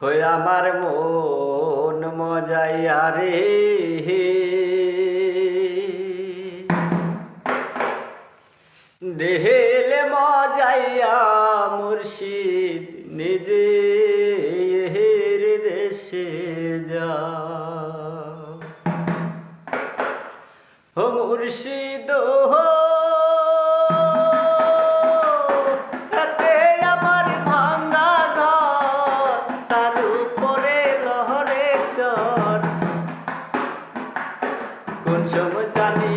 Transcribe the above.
হয়ে আমার মন মজাইয়া রে, দেহেলে মজাইয়া মুর্শিদ নিজে দেশে যা। ও মুর্শিদ এতে আমার ভাঙা ঘর, তার উপরে লহরে চর, কোন সময় জানি